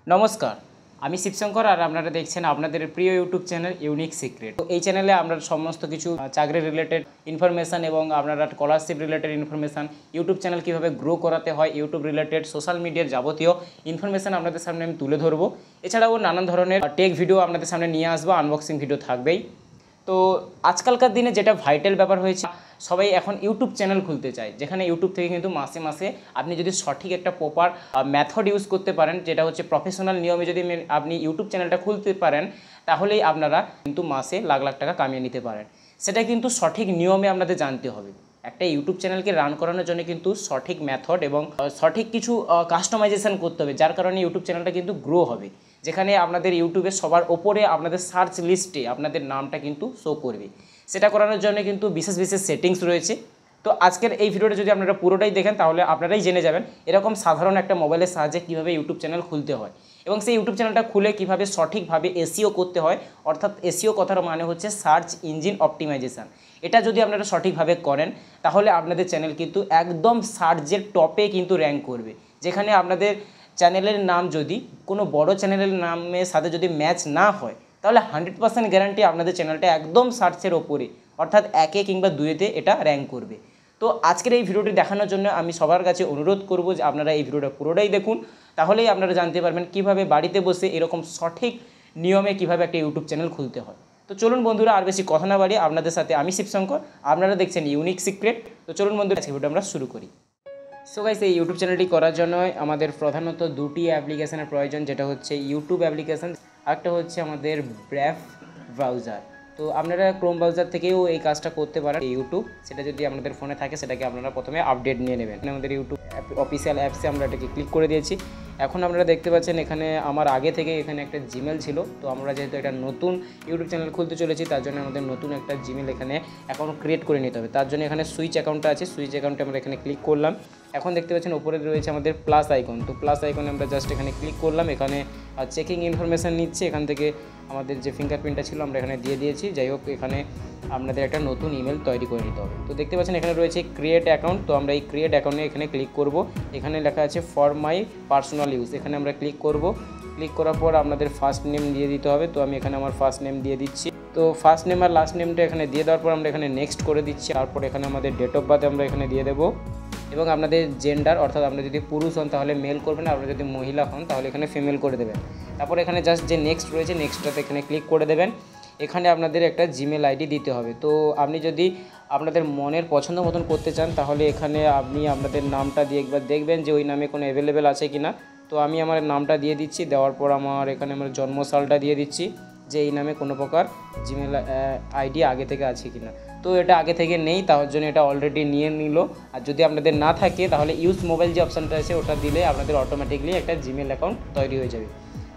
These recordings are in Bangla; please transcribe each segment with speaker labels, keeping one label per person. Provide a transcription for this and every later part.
Speaker 1: নমস্কার, আমি শিবশঙ্কর আর আপনারা দেখছেন আপনাদের প্রিয় ইউটিউব চ্যানেল ইউনিক সিক্রেট। তো এই চ্যানেলে আমরা সমস্ত কিছু চাকরি রিলেটেড ইনফরমেশান এবং আপনারা scholarship related information, YouTube channel কীভাবে গ্রো করাতে হয়, ইউটিউব রিলেটেড সোশ্যাল মিডিয়ার যাবতীয় ইনফরমেশান আপনাদের সামনে আমি তুলে ধরবো। এছাড়াও নানান ধরনের টেক ভিডিও আপনাদের সামনে নিয়ে আসবো, আনবক্সিং ভিডিও থাকবেই। তো আজকালকার দিনে যেটা ভাইটাল ব্যাপার হয়েছে, সবাই এখন ইউটিউব চ্যানেল খুলতে চায়, যেখানে ইউটিউব থেকে কিন্তু মাসে মাসে আপনি যদি সঠিক একটা প্রপার মেথড ইউজ করতে পারেন, যেটা হচ্ছে প্রফেশনাল নিয়মে যদি আপনি ইউটিউব চ্যানেলটা খুলতে পারেন, তাহলেই আপনারা কিন্তু মাসে লাখ লাখ টাকা কামিয়ে নিতে পারেন। সেটা কিন্তু সঠিক নিয়মে আপনাদের জানতে হবে। একটা ইউটিউব চ্যানেলকে রান করানোর জন্য কিন্তু সঠিক মেথড এবং সঠিক কিছু কাস্টমাইজেশন করতে হবে, যার কারণে ইউটিউব চ্যানেলটা কিন্তু গ্রো হবে, যেখানে আপনাদের ইউটিউবে সবার ওপরে আপনাদের সার্চ লিস্টে আপনাদের নামটা কিন্তু শো করবে। সেটা করানোর জন্য কিন্তু বিশেষ বিশেষ সেটিংস রয়েছে। তো আজকের এই ভিডিওটা যদি আপনারা পুরোটাই দেখেন, তাহলে আপনারাই জেনে যাবেন এরকম সাধারণ একটা মোবাইলের সাহায্যে কীভাবে ইউটিউব চ্যানেল খুলতে হয় এবং সেই ইউটিউব চ্যানেলটা খুলে কীভাবে সঠিকভাবে এসইও করতে হয়। অর্থাৎ এসইও কথার মানে হচ্ছে সার্চ ইঞ্জিন অপটিমাইজেশান। এটা যদি আপনারা সঠিকভাবে করেন, তাহলে আপনাদের চ্যানেল কিন্তু একদম সার্চের টপে কিন্তু র্যাঙ্ক করবে। যেখানে আপনাদের চ্যানেলের নাম যদি কোনো বড় চ্যানেলের নামের সাথে যদি ম্যাচ না হয়, তাহলে 100% গ্যারান্টি আপনাদের চ্যানেলটা একদম সার্চের ওপরে, অর্থাৎ 1 কিংবা 2-তে এটা র্যাঙ্ক করবে। তো আজকের এই ভিডিওটি দেখানোর জন্য আমি সবার কাছে অনুরোধ করব যে আপনারা এই ভিডিওটা পুরোটাই দেখুন, তাহলেই আপনারা জানতে পারবেন কিভাবে বাড়িতে বসে এরকম সঠিক নিয়মে কিভাবে একটা ইউটিউব চ্যানেল খুলতে হয়। তো চলুন বন্ধুরা, আর বেশি কথা না বাড়িয়ে আপনাদের সাথে আমি শিবশঙ্কর, আপনারা দেখছেন ইউনিক সিক্রেট। তো চলুন বন্ধুরা, আজকে ভিডিও আমরা শুরু করি। সো গাইস, এই ইউটিউব চ্যানেলটি করার জন্য আমাদের প্রধানত দুটি অ্যাপ্লিকেশনের প্রয়োজন, যেটা হচ্ছে ইউটিউব অ্যাপ্লিকেশন, আরেকটা হচ্ছে আমাদের ব্রেভ ব্রাউজার। তো আপনারা ক্রোম ব্রাউজার থেকেও এই কাজটা করতে পারেন। ইউটিউব সেটা যদি আপনাদের ফোনে থাকে, সেটাকে আপনারা প্রথমে আপডেট নিয়ে নেবেন। আমাদের ইউটিউব অফিসিয়াল অ্যাপসে আমরা এটাকে ক্লিক করে দিয়েছি। এখন আপনারা দেখতে পাচ্ছেন এখানে আমার আগে থেকে এখানে একটা জিমেল ছিল। তো আমরা যেহেতু এটা নতুন ইউটিউব চ্যানেল খুলতে চলেছি, তার জন্য আমাদের নতুন একটা জিমেল এখানে অ্যাকাউন্ট ক্রিয়েট করে নিতে হবে। তার জন্য এখানে সুইচ অ্যাকাউন্টটা আছে, সুইচ অ্যাকাউন্টে আমরা এখানে ক্লিক করলাম। এখন দেখতে পাচ্ছেন উপরে রয়েছে আমাদের প্লাস আইকন। তো প্লাস আইকনে আমরা জাস্ট এখানে ক্লিক করলাম। এখানে চেকিং ইনফরমেশান নিচ্ছে, এখান থেকে আমাদের যে ফিঙ্গারপ্রিন্টটা ছিল আমরা এখানে দিয়ে দিয়েছি। যাই হোক, এখানে আপনাদের একটা নতুন ইমেল তৈরি করে নিতে হবে। তো দেখতে পাচ্ছেন এখানে রয়েছে ক্রিয়েট অ্যাকাউন্ট। তো আমরা এই ক্রিয়েট অ্যাকাউন্টে এখানে ক্লিক করব। এখানে লেখা আছে ফর মাই পার্সোনাল ইউজ, এখানে আমরা ক্লিক করব। ক্লিক করার পর আপনাদের ফার্স্ট নেম দিয়ে দিতে হবে। তো আমি এখানে আমার ফার্স্ট নেম দিয়ে দিচ্ছি। তো ফার্স্ট নেম আর লাস্ট নেমটা এখানে দিয়ে দেওয়ার পর আমরা এখানে নেক্সট করে দিচ্ছি। তারপর এখানে আমাদের ডেট অফ বার্থ আমরা এখানে দিয়ে দেবো এবং আপনাদের জেন্ডার, অর্থাৎ আপনি যদি পুরুষ হন তাহলে মেল করবেন, আপনি যদি মহিলা হন তাহলে এখানে ফিমেল করে দেবেন। তারপর এখানে জাস্ট যে নেক্সট রয়েছে, নেক্সটটাতে এখানে ক্লিক করে দেবেন। এখানে আপনাদের একটা জিমেল আইডি দিতে হবে। তো আপনি যদি আপনাদের মনের পছন্দ মতন করতে চান, তাহলে এখানে আপনি আপনাদের নামটা দিয়ে একবার দেখবেন যে ওই নামে কোনো অ্যাভেলেবেল আছে কি না। তো আমি আমার নামটা দিয়ে দিচ্ছি, দেওয়ার পর আমার এখানে আমার জন্মসালটা দিয়ে দিচ্ছি যে এই নামে কোনো প্রকার জিমেল আইডি আগে থেকে আছে কি না। তো এটা আগে থেকে নেই, তার জন্য এটা অলরেডি নিয়ে নিল। আর যদি আপনাদের না থাকে, তাহলে ইউজ মোবাইল যে অপশানটা আছে ওটা দিলে আপনাদের অটোমেটিকলি একটা জিমেল অ্যাকাউন্ট তৈরি হয়ে যাবে।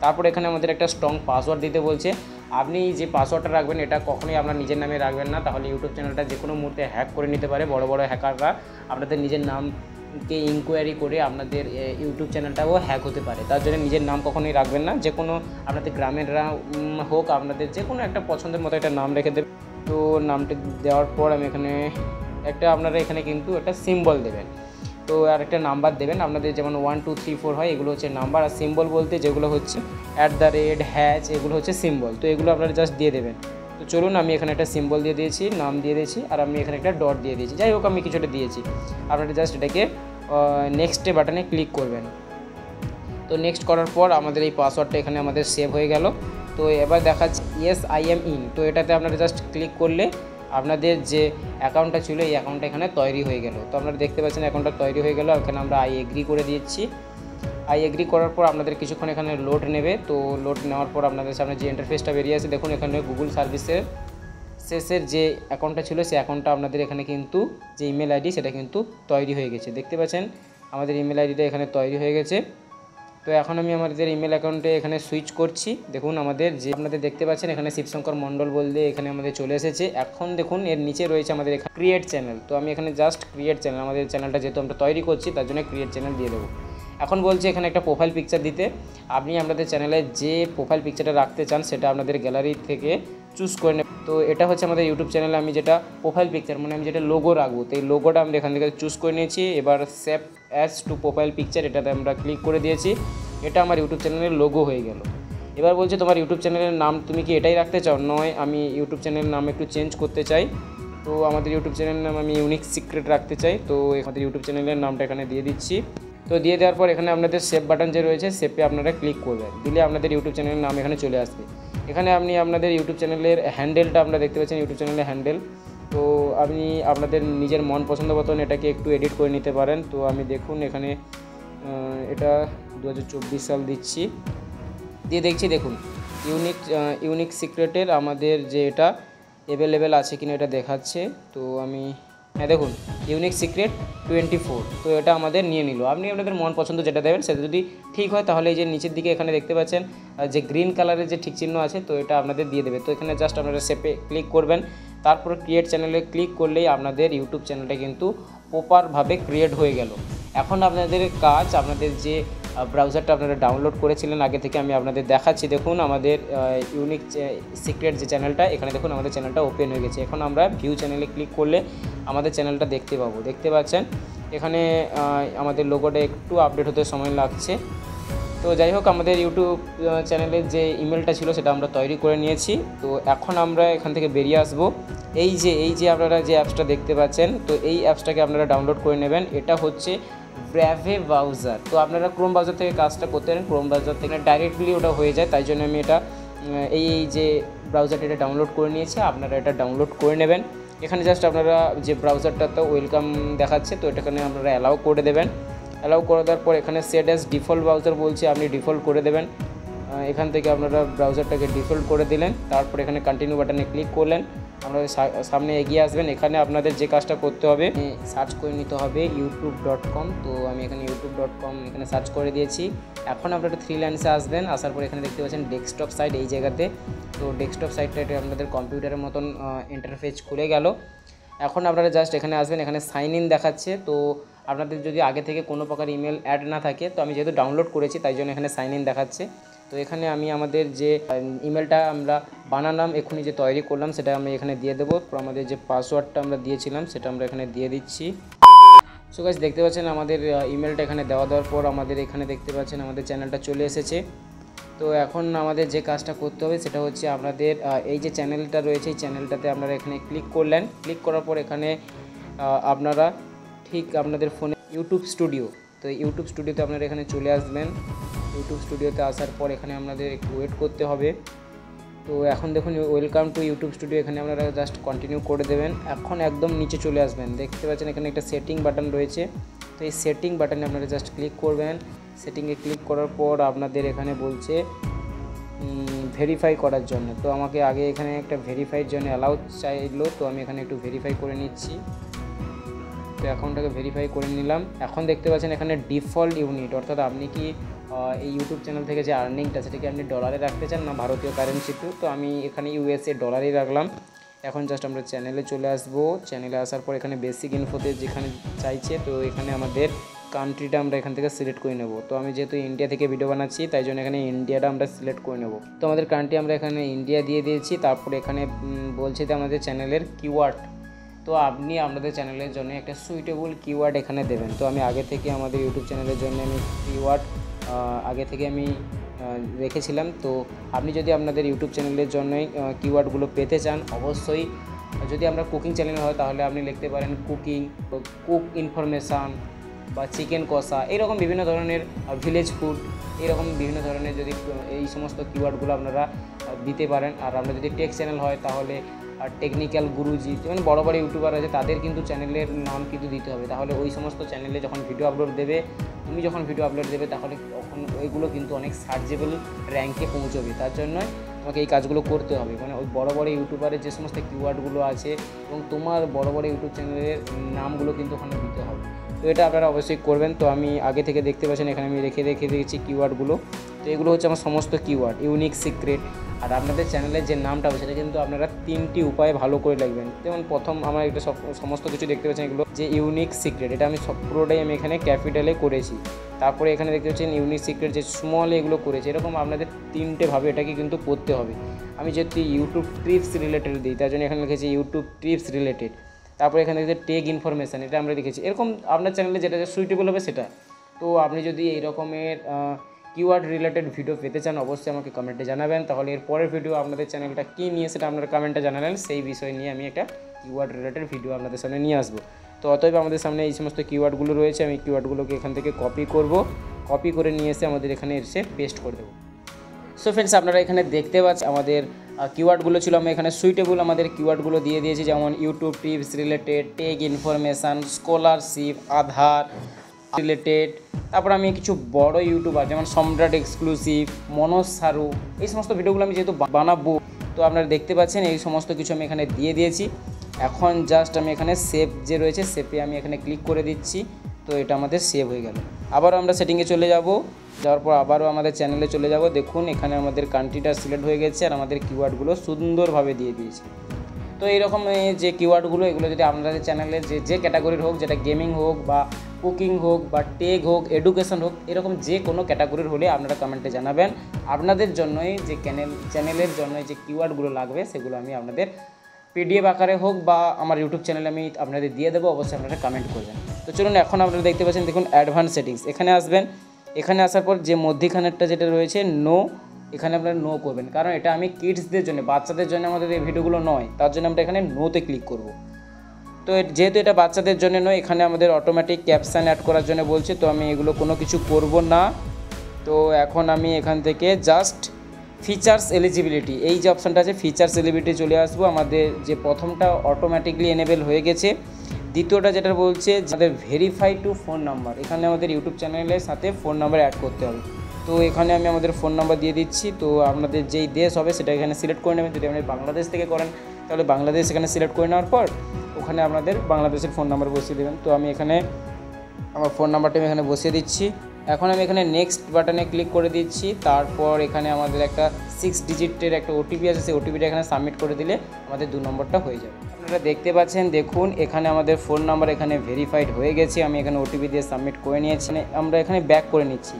Speaker 1: তারপর এখানে আমাদের একটা স্ট্রং পাসওয়ার্ড দিতে বলছে। আপনি যে পাসওয়ার্ডটা রাখবেন, এটা কখনোই আপনার নিজের নামে রাখবেন না, তাহলে ইউটিউব চ্যানেলটা যে কোনো মুহূর্তে হ্যাক করে নিতে পারে। বড় বড় হ্যাকাররা আপনাদের নিজের নামকে ইনকোয়ারি করে আপনাদের ইউটিউব চ্যানেলটাও হ্যাক হতে পারে। তার জন্য নিজের নাম কখনোই রাখবেন না। যে কোনো আপনাদের গ্রামের হোক, আপনাদের যে কোনো একটা পছন্দের মতো একটা নাম রেখে দেবেন। তো নামটা দেওয়ার পর আমি এখানে আপনারা এখানে কিন্তু একটা সিম্বল দেবেন। তো আর একটা নাম্বার দেবেন। আপনাদের যেমন 1 2 3 4 হয়, এগুলো হচ্ছে নাম্বার। আর সিম্বল বলতে যেগুলো হচ্ছে @ এগুলো হচ্ছে সিম্বল। তো এগুলো আপনারা জাস্ট দিয়ে দেবেন। তো চলুন, আমি এখানে একটা সিম্বল দিয়ে দিয়েছি, নাম দিয়ে দিয়েছি, আর আমি এখানে একটা ডট দিয়ে দিয়েছি। যাই হোক, আমি কিছুটা দিয়েছি। আপনারা জাস্ট এটাকে নেক্সট বাটনে ক্লিক করবেন। তো নেক্সট করার পর আমাদের এই পাসওয়ার্ডটা এখানে আমাদের সেভ হয়ে গেল। তো এবার দেখাচ্ছে ইয়েস আই এম ইন। তো এটাতে আপনারা জাস্ট ক্লিক করলে আপনাদের যে অ্যাকাউন্টটা ছিল, এই অ্যাকাউন্টটা এখানে তৈরি হয়ে গেল। তো আপনারা দেখতে পাচ্ছেন অ্যাকাউন্টটা তৈরি হয়ে গেল। এখানে আমরা আই এগ্রি করে দিচ্ছি। আই এগ্রি করার পর আপনাদের কিছুক্ষণ এখানে লোড নেবে। তো লোড নেওয়ার পর আপনাদের সামনে যে ইন্টারফেসটা বেরিয়ে আসে, দেখুন এখানে গুগল সার্ভিসের শেষের যে অ্যাকাউন্টটা ছিল, সেই অ্যাকাউন্টটা আপনাদের এখানে কিন্তু যে ইমেল আইডি, সেটা কিন্তু তৈরি হয়ে গেছে। দেখতে পাচ্ছেন আমাদের ইমেল আইডিটা এখানে তৈরি হয়ে গেছে। তো এখন আমি আমাদের ইমেল অ্যাকাউন্টে এখানে সুইচ করছি। দেখুন আমাদের যে আপনাদের দেখতে পাচ্ছেন এখানে শিবশঙ্কর মণ্ডল বলতে এখানে আমাদের চলে এসেছে। এখন দেখুন এর নিচে রয়েছে আমাদের এখানে ক্রিয়েট চ্যানেল। তো আমি এখানে জাস্ট ক্রিয়েট চ্যানেল, আমাদের চ্যানেলটা যেহেতু আমরা তৈরি করছি, তার জন্য ক্রিয়েট চ্যানেল দিয়ে দেবো। এখন বলছে এখানে একটা প্রোফাইল পিকচার দিতে। আপনি আপনাদের চ্যানেলে যে প্রোফাইল পিকচারটা রাখতে চান, সেটা আপনাদের গ্যালারি থেকে চুজ করে নেবেন। তো এটা হচ্ছে আমাদের ইউটিউব চ্যানেলে আমি যেটা প্রোফাইল পিকচার, মানে আমি যেটা লোগো রাখবো, তো এই লোগোটা আমরা এখান থেকে চুজ করে নিয়েছি। এবার save as to profile picture, এটাতে আমরা ক্লিক করে দিয়েছি। এটা আমার ইউটিউব চ্যানেলের লোগো হয়ে গেল। এবার বলছে তোমার ইউটিউব চ্যানেলের নাম তুমি কি এটাই রাখতে চাও? নয়, আমি ইউটিউব চ্যানেলের নাম একটু চেঞ্জ করতে চাই। তো আমাদের ইউটিউব চ্যানেলের নাম আমি ইউনিক সিক্রেট রাখতে চাই। তো আমাদের ইউটিউব চ্যানেলের নামটা এখানে দিয়ে দিচ্ছি। তো দিয়ে দেওয়ার পর এখানে আপনাদের সেভ বাটন যে রয়েছে, সেভে আপনারা ক্লিক করবেন, দিলে আপনাদের ইউটিউব চ্যানেলের নাম এখানে চলে আসবে। এখানে আপনি আপনাদের ইউটিউব চ্যানেলের হ্যান্ডেলটা আপনারা দেখতে পাচ্ছেন, ইউটিউব চ্যানেলের হ্যান্ডেল। তো আপনি আপনাদের নিজের মন পছন্দ মতন এটাকে একটু এডিট করে নিতে পারেন। তো আমি দেখুন এখানে এটা 2024 সাল দিচ্ছি, দিয়ে দেখছি দেখুন ইউনিক সিক্রেটের আমাদের যে এটা অ্যাভেলেবেল আছে কিনা এটা দেখাচ্ছে। তো আমি হ্যাঁ দেখুন ইউনিক সিক্রেট 24, তো এটা আমাদের নিয়ে নিল। আপনি আপনাদের মন পছন্দ যেটা দেবেন সেটা যদি ঠিক হয় তাহলে এই যে নিচের দিকে এখানে দেখতে পাচ্ছেন যে গ্রিন কালারের যে ঠিক চিহ্ন আছে, তো এটা আপনাদের দিয়ে দেবে। তো এখানে জাস্ট আপনারা সেভে ক্লিক করবেন, তারপর ক্রিয়েট চ্যানেলে ক্লিক করলেই আপনাদের ইউটিউব চ্যানেলটা কিন্তু প্রপারভাবে ক্রিয়েট হয়ে গেল। এখন আপনাদের কাজ, আপনাদের যে ব্রাউজারটা আপনারা ডাউনলোড করেছিলেন আগে থেকে, আমি আপনাদের দেখাচ্ছি। দেখুন আমাদের ইউনিক সিক্রেট যে চ্যানেলটা, এখানে দেখুন আমাদের চ্যানেলটা ওপেন হয়ে গেছে। এখন আমরা ভিউ চ্যানেলে ক্লিক করলে আমাদের চ্যানেলটা দেখতে পাবো। দেখতে পাচ্ছেন এখানে আমাদের লোগোটা একটু আপডেট হতে সময় লাগছে। তো যাই হোক, আমাদের ইউটিউব চ্যানেলের যে ইমেলটা ছিল সেটা আমরা তৈরি করে নিয়েছি। তো এখন আমরা এখান থেকে বেরিয়ে আসব। এই যে আপনারা যে অ্যাপসটা দেখতে পাচ্ছেন, তো এই অ্যাপসটাকে আপনারা ডাউনলোড করে নেবেন। এটা হচ্ছে ব্র্যাভে ব্রাউজার। তো আপনারা ক্রোম ব্রাউজার থেকে কাজটা করতে পারেন, ক্রোম ব্রাউজার থেকে ডাইরেক্টলি ওটা হয়ে যায়, তাই জন্য আমি এটা এই যে ব্রাউজারটা এটা ডাউনলোড করে নিয়েছি। আপনারা এটা ডাউনলোড করে নেবেন। এখানে জাস্ট আপনারা যে ব্রাউজারটা তো ওয়েলকাম দেখাচ্ছে, তো এটাখানে আপনারা অ্যালাউ করে দেবেন। অ্যালাউ করে দেওয়ার পর এখানে সেট অ্যাজ ডিফল্ট ব্রাউজার বলছে, আপনি ডিফল্ট করে দেবেন। এখান থেকে আপনারা ব্রাউজারটাকে ডিফল্ট করে দিলেন, তারপর এখানে কন্টিনিউ বাটনে ক্লিক করলেন, আপনাদের সামনে এগিয়ে আসবেন। এখানে আপনাদের যে কাজটা করতে হবে, সার্চ করে নিতে হবে youtube.com। তো আমি এখানে youtube.com এখানে সার্চ করে দিয়েছি। এখন আপনারা 3 লাইন্সে আসবেন, আসার পর এখানে দেখতে পাচ্ছেন ডেস্কটপ সাইট এই জায়গাতে। তো ডেস্কটপ সাইটটা এটা আপনাদের কম্পিউটারের মতন ইন্টারফেস খুলে গেল। এখন আপনারা জাস্ট এখানে আসবেন, এখানে সাইন ইন দেখাচ্ছে। তো আপনাদের যদি আগে থেকে কোনো প্রকার ইমেল অ্যাড না থাকে, তো আমি যেহেতু ডাউনলোড করেছি তাই জন্য এখানে সাইন ইন দেখাচ্ছে। তো এখানে আমি আমাদের যে ইমেলটা আমরা বানালাম, এখনই যে তৈরি করলাম, সেটা আমি এখানে দিয়ে দেবো। আমাদের যে পাসওয়ার্ডটা আমরা দিয়েছিলাম সেটা আমরা এখানে দিয়ে দিচ্ছি। সো গাইস দেখতে পাচ্ছেন আমাদের ইমেলটা এখানে দেওয়ার পর আমাদের এখানে দেখতে পাচ্ছেন আমাদের চ্যানেলটা চলে এসেছে। তো এখন আমাদের যে কাজটা করতে হবে সেটা হচ্ছে আপনাদের এই যে চ্যানেলটা রয়েছে, এই চ্যানেলটাতে আপনারা এখানে ক্লিক করলেন। ক্লিক করার পর এখানে আপনারা ঠিক আপনাদের ফোনে ইউটিউব স্টুডিও, তো ইউটিউব স্টুডিওতে আপনারা এখানে চলে আসবেন। ইউটিউব স্টুডিওতে আসার পর এখানে আপনাদের একটু ওয়েট করতে হবে। তো এখন দেখুন ওয়েলকাম টু ইউটিউব স্টুডিও, এখানে আপনারা জাস্ট কন্টিনিউ করে দেবেন। এখন একদম নিচে চলে আসবেন, দেখতে পাচ্ছেন এখানে একটা সেটিং বাটন রয়েছে। তো এই সেটিং বাটনে আপনারা জাস্ট ক্লিক করবেন। সেটিংয়ে ক্লিক করার পর আপনাদের এখানে বলছে ভেরিফাই করার জন্য। তো আমাকে আগে এখানে একটা ভেরিফাইয়ের জন্য অ্যালাউ চাইলো, তো আমি এখানে একটু ভেরিফাই করে নিচ্ছি। তো অ্যাকাউন্টটাকে ভেরিফাই করে নিলাম। এখন দেখতে পাচ্ছেন এখানে ডিফল্ট ইউনিট, অর্থাৎ আপনি কি এই ইউটিউব চ্যানেল থেকে যে আর্নিংটা সেটাকে আপনি ডলারে রাখতে চান না ভারতীয় কারেন্সিতে। তো আমি এখানে ইউএসএ ডলারই রাখলাম। এখন জাস্ট আমরা চ্যানেলে চলে আসবো। চ্যানেলে আসার পর এখানে বেসিক ইনফোতে যেখানে চাইছে, তো এখানে আমাদের কান্ট্রিটা আমরা এখান থেকে সিলেক্ট করে নেব। তো আমি যেহেতু ইন্ডিয়া থেকে ভিডিও বানাচ্ছি তাই জন্য এখানে ইন্ডিয়াটা আমরা সিলেক্ট করে নেব। তো আমাদের কান্ট্রি আমরা এখানে ইন্ডিয়া দিয়ে দিয়েছি। তারপরে এখানে বলছে যে আমাদের চ্যানেলের কিওয়ার্ড, তো আপনি আপনাদের চ্যানেলের জন্য একটা সুইটেবল কিওয়ার্ড এখানে দেবেন। তো আমি আগে থেকে আমাদের ইউটিউব চ্যানেলের জন্য আমি কিওয়ার্ড আগে থেকে আমি রেখেছিলাম। তো আপনি যদি আপনাদের ইউটিউব চ্যানেলের জন্যই কিওয়ার্ডগুলো পেতে চান, অবশ্যই যদি আমরা কুকিং চ্যানেল হয় তাহলে আপনি লিখতে পারেন কুকিং, কুক ইনফরমেশান বা চিকেন কষা, এরকম বিভিন্ন ধরনের ভিলেজ ফুড, এরকম বিভিন্ন ধরনের যদি এই সমস্ত কিওয়ার্ডগুলো আপনারা দিতে পারেন। আর আমরা যদি টেক চ্যানেল হয় তাহলে আর টেকনিক্যাল গুরুজি, মানে বড় বড় ইউটিউবার আছে তাদের কিন্তু চ্যানেলের নাম কিন্তু দিতে হবে। তাহলে ওই সমস্ত চ্যানেলে যখন ভিডিও আপলোড দেবে, তুমি যখন ভিডিও আপলোড দেবে, তাহলে তখন ওইগুলো কিন্তু অনেক সার্চেবল র্যাঙ্কে পৌঁছবে। তার জন্য তোমাকে এই কাজগুলো করতে হবে, মানে ওই বড় বড় ইউটিউবারের যে সমস্ত কিওয়ার্ডগুলো আছে এবং তোমার বড় বড় ইউটিউব চ্যানেলের নামগুলো কিন্তু ওখানে দিতে হবে। তো এটা আপনারা অবশ্যই করবেন। তো আমি আগে থেকে দেখতে পাচ্ছেন এখানে আমি রেখে দিয়েছি কিওয়ার্ডগুলো। তো এগুলো হচ্ছে আমার সমস্ত কিওয়ার্ড, ইউনিক সিক্রেট। আর আপনাদের চ্যানেলের যে নামটা হবে সেটা কিন্তু আপনারা 3টি উপায়ে ভালো করে লিখবেন। যেমন প্রথম আমার এটা সমস্ত কিছু দেখতে পাচ্ছেন এগুলো যে ইউনিক সিক্রেট, এটা আমি পুরোটাই আমি এখানে ক্যাপিটালে করেছি। তারপরে এখানে দেখতে পাচ্ছেন ইউনিক সিক্রেট যে স্মলে এগুলো করেছি। এরকম আপনাদের 3টে ভাবে এটাকে কিন্তু করতে হবে। আমি যেহেতু ইউটিউব টিপস রিলেটেড দিই তার জন্য এখানে লিখেছি ইউটিউব টিপস রিলেটেড। তারপরে এখানে দেখতে টেক ইনফরমেশান, এটা আমরা লিখেছি। এরকম আপনার চ্যানেলে যেটা সুইটেবল হবে সেটা। তো আপনি যদি এই রকমের কিওয়ার্ড রিলেটেড ভিডিও পেতে চান অবশ্যই আমাকে কমেন্টে জানাবেন। তাহলে এর পরের ভিডিও আপনাদের চ্যানেলটা কী নিয়ে সেটা আপনারা কমেন্টে জানালেন, সেই বিষয় নিয়ে আমি একটা কিওয়ার্ড রিলেটেড ভিডিও আপনাদের সামনে নিয়ে আসবো। তো অতএব আমাদের সামনে এই সমস্ত কিওয়ার্ডগুলো রয়েছে, আমি কিওয়ার্ডগুলোকে এখান থেকে কপি করব, কপি করে নিয়ে এসে আমাদের এখানে এসে পেস্ট করে দেবো। সো ফ্রেন্ডস, আপনারা এখানে দেখতে পাচ্ছেন আমাদের কিওয়ার্ডগুলো ছিল, আমি এখানে সুইটেবল আমাদের কিওয়ার্ডগুলো দিয়ে দিয়েছি, যেমন YouTube tips related, tech information, scholarship, Aadhaar related. তারপর আমি কিছু বড় ইউটিউবার যেমন সম্রাট এক্সক্লুসিভ, মনোজ সারু, এই সমস্ত ভিডিওগুলো আমি যেহেতু বানাবো, তো আপনারা দেখতে পাচ্ছেন এই সমস্ত কিছু আমি এখানে দিয়ে দিয়েছি। এখন জাস্ট আমি এখানে সেভ যে রয়েছে সেভে আমি এখানে ক্লিক করে দিচ্ছি, তো এটা আমাদের সেভ হয়ে গেল। আবারও আমরা সেটিংয়ে চলে যাব, যাওয়ার পর আবারও আমাদের চ্যানেলে চলে যাব। দেখুন এখানে আমাদের কান্ট্রিটা সিলেক্ট হয়ে গেছে আর আমাদের কিওয়ার্ডগুলো সুন্দরভাবে দিয়ে দিয়েছে। তো এইরকম যে কিওয়ার্ডগুলো এগুলো যদি আপনাদের চ্যানেলে যে ক্যাটাগরির হোক, যেটা গেমিং হোক বা কুকিং হোক বা টেক হোক, এডুকেশন হোক, এরকম যে কোনো ক্যাটাগরির হলে আপনারা কমেন্টে জানাবেন। আপনাদের জন্যই যে চ্যানেলের জন্যই যে কিওয়ার্ডগুলো লাগবে সেগুলো আমি আপনাদের পিডিএফ আকারে হোক বা আমার ইউটিউব চ্যানেলে আমি আপনাদের দিয়ে দেবো, অবশ্যই আপনারা কমেন্ট করবেন। তো চলুন এখন আপনারা দেখতে পাচ্ছেন, দেখুন অ্যাডভান্স সেটিংস, এখানে আসবেন। এখানে আসার পর যে মধ্যিখানেরটা যেটা রয়েছে নো, এখানে আপনারা নো করবেন, কারণ এটা আমি কিডসদের জন্য, বাচ্চাদের জন্য আমাদের এই ভিডিওগুলো নয়, তার জন্য আমরা এখানে নোতে ক্লিক করব। তো যেহেতু এটা বাচ্চাদের জন্য নয়, এখানে আমাদের অটোমেটিক ক্যাপশন অ্যাড করার জন্য বলছে, তো আমি এগুলো কোনো কিছু করব না। তো এখন আমি এখান থেকে জাস্ট ফিচার্স এলিজিবিলিটি, এই যে অপশানটা আছে ফিচার্স এলিজিবিলিটি চলে আসবো। আমাদের যে প্রথমটা অটোমেটিকলি এনেবেল হয়ে গেছে, দ্বিতীয়টা যেটা বলছে আমাদের ভেরিফাই টু ফোন নাম্বার, এখানে আমাদের ইউটিউব চ্যানেলের সাথে ফোন নাম্বার অ্যাড করতে হবে। তো এখানে আমি আমাদের ফোন নাম্বার দিয়ে দিচ্ছি। তো আপনাদের যেই দেশ হবে সেটা এখানে সিলেক্ট করে নেবেন। যদি আপনি বাংলাদেশ থেকে করেন তাহলে বাংলাদেশ এখানে সিলেক্ট করে নেওয়ার পর ওখানে আপনাদের বাংলাদেশের ফোন নাম্বার বসিয়ে দেবেন। তো আমি এখানে আমার ফোন নাম্বারটা আমি এখানে বসিয়ে দিচ্ছি। এখন আমি এখানে নেক্সট বাটনে ক্লিক করে দিচ্ছি। তারপর এখানে আমাদের একটা 6 ডিজিটের একটা ওটিপি আছে, সেই ওটিপিটা এখানে সাবমিট করে দিলে আমাদের 2 নম্বরটা হয়ে যাবে। আপনারা দেখতে পাচ্ছেন, দেখুন এখানে আমাদের ফোন নাম্বার এখানে ভেরিফাইড হয়ে গেছে। আমি এখানে ওটিপি দিয়ে সাবমিট করে নিয়েছি, আমরা এখানে ব্যাক করে নিচ্ছি।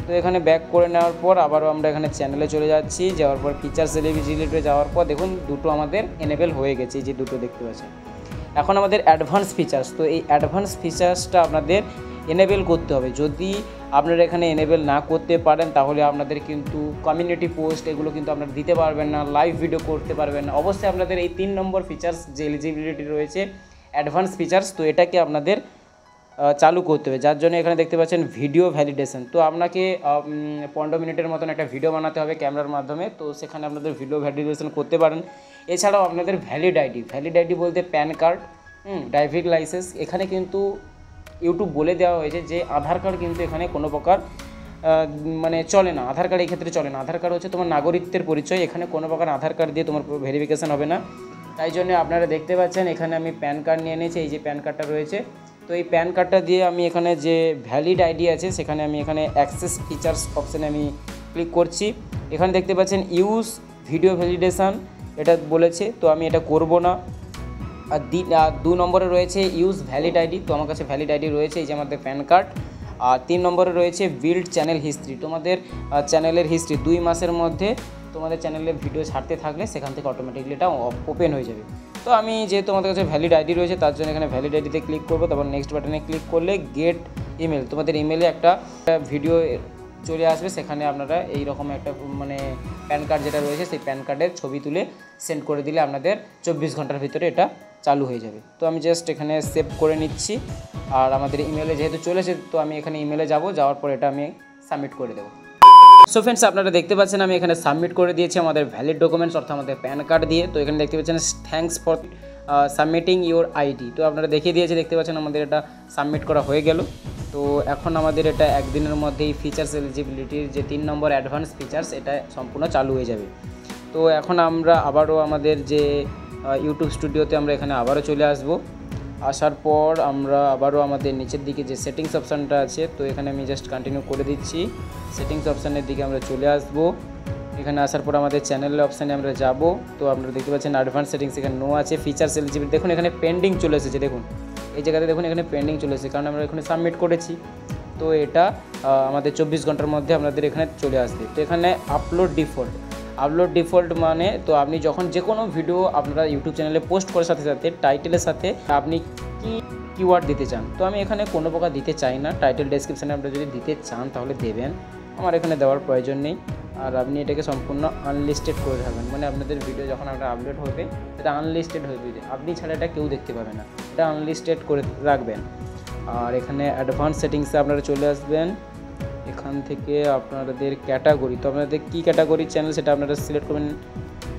Speaker 1: তো এখানে ব্যাক করে নেওয়ার পর আবারও আমরা এখানে চ্যানেলে চলে যাচ্ছি। যাওয়ার পর ফিচার্স এলিজিবিলিটি যাওয়ার পর দেখুন দুটো আমাদের এনেবেল হয়ে গেছে, এই যে দুটো দেখতে পাচ্ছেন। এখন আমাদের অ্যাডভান্স ফিচার্স, তো এই অ্যাডভান্স ফিচার্সটা আপনাদের এনেবেল করতে হবে। যদি আপনারা এখানে এনেবেল না করতে পারেন তাহলে আপনাদের কিন্তু কমিউনিটি পোস্ট এগুলো কিন্তু আপনারা দিতে পারবেন না, লাইভ ভিডিও করতে পারবেন না। অবশ্যই আপনাদের এই 3 নম্বর ফিচার্স যে এলিজিবিলিটি রয়েছে অ্যাডভান্স ফিচার্স, তো এটাকে আপনাদের চালু করতে হবে। যার জন্য এখানে দেখতে পাচ্ছেন ভিডিও ভ্যালিডেশন, তো আপনাকে 15 মিনিটের মতন একটা ভিডিও বানাতে হবে ক্যামেরার মাধ্যমে, তো সেখানে আপনাদের ভিডিও ভ্যালিডেশন করতে পারেন। এছাড়াও আপনাদের ভ্যালিড আইডি বলতে প্যান কার্ড, ড্রাইভিং লাইসেন্স, এখানে কিন্তু ইউটিউব বলে দেওয়া হয়েছে যে আধার কার্ড কিন্তু এখানে কোনো প্রকার মানে চলে না, আধার কার্ড এই ক্ষেত্রে চলে না। আধার কার্ড হচ্ছে তোমার নাগরিকত্বের পরিচয়, এখানে কোনো প্রকার আধার কার্ড দিয়ে তোমার ভেরিফিকেশান হবে না। তাই জন্য আপনারা দেখতে পাচ্ছেন এখানে আমি প্যান কার্ড নিয়ে নিয়েছি, এই যে প্যান কার্ডটা রয়েছে। তো এই প্যান কার্ডটা দিয়ে আমি এখানে যে ভ্যালিড আইডি আছে সেখানে আমি এখানে অ্যাক্সেস ফিচার্স অপশানে আমি ক্লিক করছি। এখানে দেখতে পাচ্ছেন ইউজ ভিডিও ভ্যালিডেশান এটা বলেছে, তো আমি এটা করব না। আর 2 নম্বরে রয়েছে ইউজ ভ্যালিড আইডি, তো আমার কাছে ভ্যালিড আইডি রয়েছে, এই যে আমাদের প্যান কার্ড। আর 3 নম্বরে রয়েছে বিল্ড চ্যানেল হিস্ট্রি, তোমাদের চ্যানেলের হিস্ট্রি 2 মাসের মধ্যে তোমাদের চ্যানেলে ভিডিও ছাড়তে থাকলে সেখান থেকে অটোমেটিকলি এটা ওপেন হয়ে যাবে। তো আমি যেহেতু আমাদের কাছে ভ্যালিড আইডি রয়েছে তার জন্য এখানে ভ্যালিড আইডিতে ক্লিক করবো। তারপর নেক্সট বাটনে ক্লিক করলে গেট ইমেল, তোমাদের ইমেলে একটা ভিডিও চলে আসবে, সেখানে আপনারা এই রকম একটা মানে প্যান কার্ড যেটা রয়েছে সেই প্যান কার্ডের ছবি তুলে সেন্ড করে দিলে আপনাদের 24 ঘন্টার ভিতরে এটা চালু হয়ে যাবে। তো আমি জাস্ট এখানে সেভ করে নিচ্ছি। আর আমাদের ইমেলে যেহেতু চলেছে তো আমি এখানে ইমেলে যাওয়ার পর এটা আমি সাবমিট করে দেবো। সো ফ্রেন্ডস, আপনারা দেখতে পাচ্ছেন আমি এখানে সাবমিট করে দিয়েছি আমাদের ভ্যালিড ডকুমেন্টস অর্থাৎ আমাদের প্যান কার্ড দিয়ে। তো এখানে দেখতে পাচ্ছেন thanks for submitting your ID, তো আপনারা দেখিয়ে দিয়েছে, দেখতে পাচ্ছেন আমাদের এটা সাবমিট করা হয়ে গেল। তো এখন আমাদের এটা একদিনের মধ্যেই ফিচার্স এলিজিবিলিটির যে 3 নম্বর অ্যাডভান্স ফিচার্স এটা সম্পূর্ণ চালু হয়ে যাবে। তো এখন আমরা আবারও আমাদের যে ইউটিউব স্টুডিওতে আমরা এখানে আবারও চলে আসবো। আসার পর আমরা আবারও আমাদের নিচের দিকে যে সেটিংস অপশানটা আছে তো এখানে আমি জাস্ট কন্টিনিউ করে দিচ্ছি। সেটিংস অপশানের দিকে আমরা চলে আসব। এখানে আসার পর আমাদের চ্যানেলের অপশানে আমরা যাব। তো আপনারা দেখতে পাচ্ছেন অ্যাডভান্স সেটিংস এখানে নো আছে, ফিচার্স এলিজিবিলিটি দেখুন এখানে পেন্ডিং চলে এসেছে, দেখুন এই জায়গাতে দেখুন এখানে পেন্ডিং চলে এসেছে কারণ আমরা এখানে সাবমিট করেছি। তো এটা আমাদের 24 ঘন্টার মধ্যে আপনাদের এখানে চলে আসবে। তো এখানে আপলোড ডিফল্ট মানে তো আপনি যখন যে কোনো ভিডিও আপনারা ইউটিউব চ্যানেলে পোস্ট করার সাথে সাথে টাইটেলের সাথে আপনি কি কিওয়ার্ড দিতে চান, তো আমি এখানে কোনো প্রকার দিতে চাই না। টাইটেল ডেসক্রিপশানে আপনারা যদি দিতে চান তাহলে দেবেন, আমার এখানে দেওয়ার প্রয়োজন নেই। আর আপনি এটাকে সম্পূর্ণ আনলিস্টেড করে রাখবেন, মানে আপনাদের ভিডিও যখন আপনার আপলোড হবে এটা আনলিস্টেড হয়ে যাবে, আপনি ছাড়া এটা কেউ দেখতে পাবে না, এটা আনলিস্টেড করে রাখবেন। আর এখানে অ্যাডভান্স সেটিংসে আপনারা চলে আসবেন, এখান থেকে আপনাদের ক্যাটাগরি, তো আপনাদের কী ক্যাটাগরির চ্যানেল সেটা আপনারা সিলেক্ট করবেন।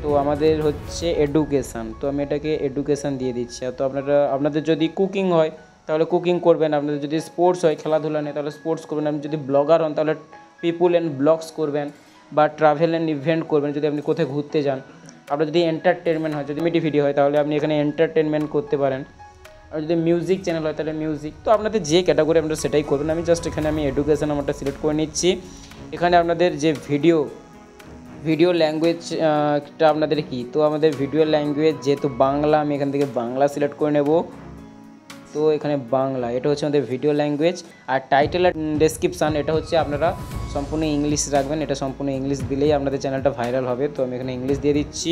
Speaker 1: তো আমাদের হচ্ছে এডুকেশান, তো আমি এটাকে এডুকেশান দিয়ে দিচ্ছি। তো আপনাদের যদি কুকিং হয় তাহলে কুকিং করবেন, আপনাদের যদি স্পোর্টস হয় খেলাধুলা নেই তাহলে স্পোর্টস করবেন, আপনি যদি ব্লগার হন তাহলে পিপুল অ্যান্ড ব্লগস করবেন, বা ট্রাভেল অ্যান্ড ইভেন্ট করবেন যদি আপনি কোথায় ঘুরতে যান। আপনার যদি এন্টারটেনমেন্ট হয়, যদি মিটি ভিডিও হয় তাহলে আপনি এখানে এন্টারটেনমেন্ট করতে পারেন। আর যদি মিউজিক চ্যানেল হয় তাহলে মিউজিক। তো আপনাদের যে ক্যাটাগরি আপনারা সেটাই করবেন। আমি জাস্ট এখানে আমি এডুকেশান আমারটা সিলেক্ট করে নিচ্ছি। এখানে আপনাদের যে ভিডিও ল্যাঙ্গুয়েজটা আপনাদের কি, তো আমাদের ভিডিও ল্যাঙ্গুয়েজ যেহেতু বাংলা, আমি এখান থেকে বাংলা সিলেক্ট করে নেব। তো এখানে বাংলা, এটা হচ্ছে আমাদের ভিডিও ল্যাঙ্গুয়েজ। আর টাইটেল আর ডেসক্রিপশান এটা হচ্ছে আপনারা সম্পূর্ণ ইংলিশ রাখবেন, এটা সম্পূর্ণ ইংলিশ দিলেই আপনাদের চ্যানেলটা ভাইরাল হবে। তো আমি এখানে ইংলিশ দিয়ে দিচ্ছি।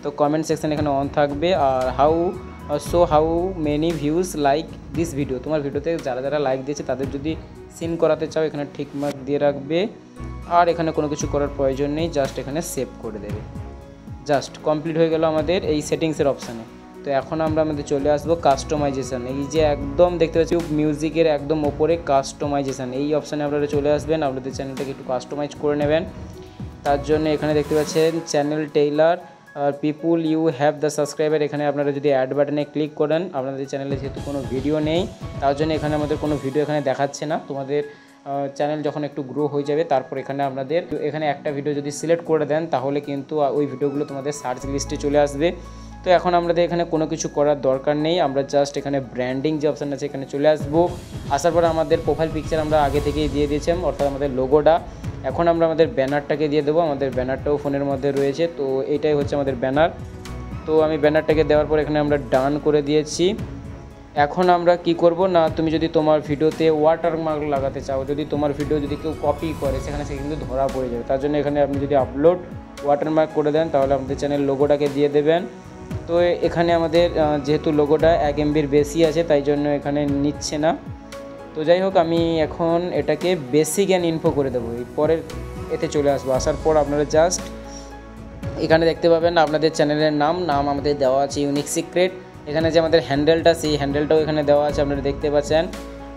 Speaker 1: তো কমেন্ট সেকশান এখানে অন থাকবে। আর how many views like this video, তোমার ভিডিওতে যারা যারা লাইক দিয়েছে তাদের যদি সিন করাতে চাও এখানে ঠিক মার্ক দিয়ে রাখবে। আর এখানে কোনো কিছু করার প্রয়োজন নেই, জাস্ট এখানে সেভ করে দেবে। জাস্ট কমপ্লিট হয়ে গেল আমাদের এই সেটিংসের অপশানে। তো এখন আমরা আমাদের চলে আসবো কাস্টমাইজেশান, এই যে একদম দেখতে পাচ্ছি মিউজিকের একদম ওপরে কাস্টমাইজেশান, এই অপশানে আপনারা চলে আসবেন। আপনাদের চ্যানেলটাকে একটু কাস্টমাইজ করে নেবেন। তার জন্য এখানে দেখতে পাচ্ছেন চ্যানেল টেইলার আর people you have the subscriber, এখানে আপনারা যদি অ্যাড বাটনে ক্লিক করেন, আপনাদের চ্যানেলে যেহেতু কোনো ভিডিও নেই তার জন্য এখানে আমাদের কোনো ভিডিও এখানে দেখাচ্ছে না। তোমাদের চ্যানেল যখন একটু গ্রো হয়ে যাবে তারপর এখানে একটা ভিডিও যদি সিলেক্ট করে দেন তাহলে কিন্তু ওই ভিডিওগুলো তোমাদের সার্চ লিস্টে চলে আসবে। তো এখন আমাদের এখানে কোনো কিছু করার দরকার নেই, আমরা জাস্ট এখানে ব্র্যান্ডিং যে অপশান আছে এখানে চলে আসবো। আসার পর আমাদের প্রোফাইল পিকচার আমরা আগে থেকেই দিয়ে দিয়েছিলাম, অর্থাৎ আমাদের লোগোটা। এখন আমরা আমাদের ব্যানারটাকে দিয়ে দেবো, আমাদের ব্যানারটাও ফোনের মধ্যে রয়েছে। তো এইটাই হচ্ছে আমাদের ব্যানার। তো আমি ব্যানারটাকে দেওয়ার পর এখানে আমরা ডান করে দিয়েছি। এখন আমরা কি করব না, তুমি যদি তোমার ভিডিওতে ওয়াটারমার্ক লাগাতে চাও, যদি তোমার ভিডিও যদি কেউ কপি করে সেখানে সে কিন্তু ধরা পড়ে যাবে। তার জন্য এখানে আপনি যদি আপলোড ওয়াটারমার্ক করে দেন তাহলে আমাদের চ্যানেল লোগোটাকে দিয়ে দেবেন। তো এখানে আমাদের যেহেতু লোগোটা 1 MBর বেশি আছে তাই জন্য এখানে নিচ্ছে না। তো যাই হোক, আমি এখন এটাকে বেসিক অ্যান্ড ইনফো করে দেবো, এই পরের এতে চলে আসবো। আসার পর আপনারা জাস্ট এখানে দেখতে পাবেন আপনাদের চ্যানেলের নাম আমাদের দেওয়া আছে ইউনিক সিক্রেট। এখানে যে আমাদের হ্যান্ডেলটা, সেই হ্যান্ডেলটাও এখানে দেওয়া আছে, আপনারা দেখতে পাচ্ছেন।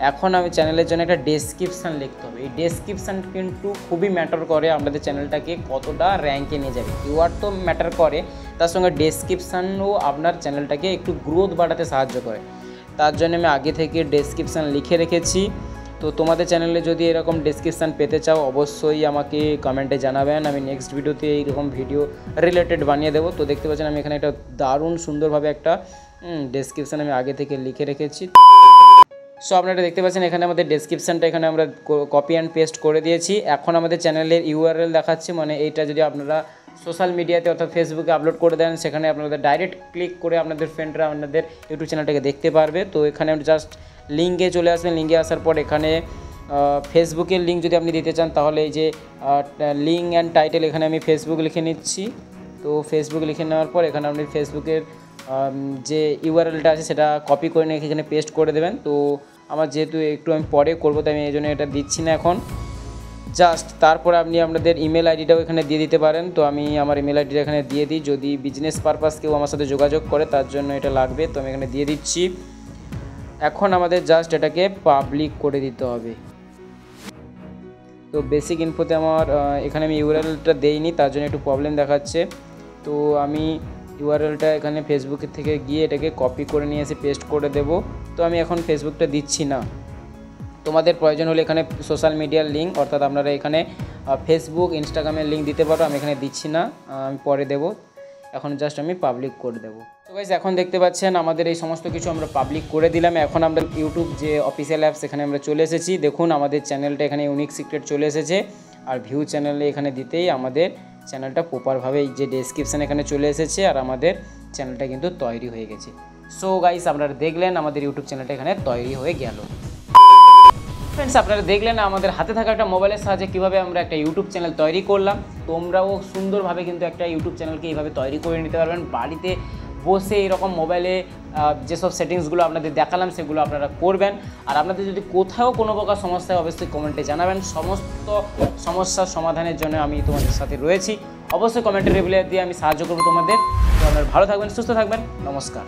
Speaker 1: এখন আমি চ্যানেলের জন্য একটা ডেসক্রিপশান লিখতে হবে। এই ডেসক্রিপশান কিন্তু খুবই ম্যাটার করে আপনাদের চ্যানেলটাকে কতটা র্যাঙ্কে নিয়ে যাবে। কিওয়ার্ড তো ম্যাটার করে, তার সঙ্গে ডেসক্রিপশানও আপনার চ্যানেলটাকে একটু গ্রোথ বাড়াতে সাহায্য করে। তার জন্য আমি আগে থেকে ডেসক্রিপশান লিখে রেখেছি। তো তোমাদের চ্যানেলে যদি এরকম ডেসক্রিপশান পেতে চাও অবশ্যই আমাকে কমেন্টে জানাবেন, আমি নেক্সট ভিডিওতে এইরকম ভিডিও রিলেটেড বানিয়ে দেবো। তো দেখতে পাচ্ছেন আমি এখানে একটা দারুণ সুন্দরভাবে একটা ডেসক্রিপশান আমি আগে থেকে লিখে রেখেছি। সো আপনারা দেখতে পাচ্ছেন এখানে আমাদের ডেসক্রিপশানটা এখানে আমরা কপি অ্যান্ড পেস্ট করে দিয়েছি। এখন আমাদের চ্যানেলের URL দেখাচ্ছে, মানে এইটা যদি আপনারা সোশ্যাল মিডিয়াতে অর্থাৎ ফেসবুকে আপলোড করে দেন সেখানে আপনাদের ডাইরেক্ট ক্লিক করে আপনাদের ফ্রেন্ডরা আপনাদের ইউটিউব চ্যানেলটাকে দেখতে পারবে। তো এখানে জাস্ট লিঙ্কে চলে আসবেন, লিঙ্কে আসার পর এখানে ফেসবুকের লিঙ্ক যদি আপনি দিতে চান তাহলে এই যে লিঙ্ক অ্যান্ড টাইটেল, এখানে আমি ফেসবুক লিখে নিচ্ছি। তো ফেসবুক লিখে নেওয়ার পর এখানে আপনি ফেসবুকের যে URLটা আছে সেটা কপি করে নিয়ে এখানে পেস্ট করে দেবেন। তো আমার যেহেতু একটু আমি পরে করবো তাই আমি এই জন্য এটা দিচ্ছি না এখন। জাস্ট তারপরে আপনি আপনাদের ইমেল আইডিটাও এখানে দিয়ে দিতে পারেন। তো আমি আমার ইমেল আইডিটা এখানে দিয়ে দিই, যদি বিজনেস পারপাস কেউ আমার সাথে যোগাযোগ করে তার জন্য এটা লাগবে। তো আমি এখানে দিয়ে দিচ্ছি। এখন আমাদের জাস্ট এটাকে পাবলিক করে দিতে হবে। তো বেসিক ইনফোতে আমার এখানে আমি URLটা দেইনি, তার জন্য একটু প্রবলেম দেখাচ্ছে। তো আমি URLটা এখানে ফেসবুকের থেকে গিয়ে এটাকে কপি করে নিয়ে এসে পেস্ট করে দেব। তো আমি এখন ফেসবুকটা দিচ্ছি না, তোমাদের প্রয়োজন হলে এখানে সোশ্যাল মিডিয়ার লিঙ্ক অর্থাৎ আপনারা এখানে ফেসবুক ইনস্টাগ্রামের লিঙ্ক দিতে পারো, আমি এখানে দিচ্ছি না, আমি পরে দেব। এখন জাস্ট আমি পাবলিক করে দেবো। তো গাইস এখন দেখতে পাচ্ছেন আমাদের এই সমস্ত কিছু আমরা পাবলিক করে দিলাম। এখন আমরা ইউটিউব যে অফিসিয়াল অ্যাপস এখানে আমরা চলে এসেছি, দেখুন আমাদের চ্যানেলটা এখানে ইউনিক সিক্রেট চলে এসেছে। আর ভিউ চ্যানেলে এখানে দিতেই আমাদের চ্যানেলটা প্রপারভাবে এই যে ডেসক্রিপশান এখানে চলে এসেছে আর আমাদের চ্যানেলটা কিন্তু তৈরি হয়ে গেছে। সো গাইস আপনারা দেখলেন আমাদের ইউটিউব চ্যানেলটা এখানে তৈরি হয়ে গেল। ফ্রেন্ডস আপনারা দেখলেন আমাদের হাতে থাকা একটা মোবাইলের সাহায্যে কীভাবে আমরা একটা ইউটিউব চ্যানেল তৈরি করলাম। তোমরাও সুন্দরভাবে কিন্তু একটা ইউটিউব চ্যানেলকে এইভাবে তৈরি করে নিতে পারবেন, বাড়িতে বসে এরকম মোবাইলে যেসব সেটিংসগুলো আপনাদের দেখালাম সেগুলো আপনারা করবেন। আর আপনাদের যদি কোথাও কোনো প্রকার সমস্যা হয় অবশ্যই কমেন্টে জানাবেন, সমস্ত সমস্যার সমাধানের জন্য আমি তোমাদের সাথে রয়েছি। অবশ্যই কমেন্টে রিপ্লাই দিয়ে আমি সাহায্য করবো তোমাদের। তো আপনারা ভালো থাকবেন, সুস্থ থাকবেন, নমস্কার।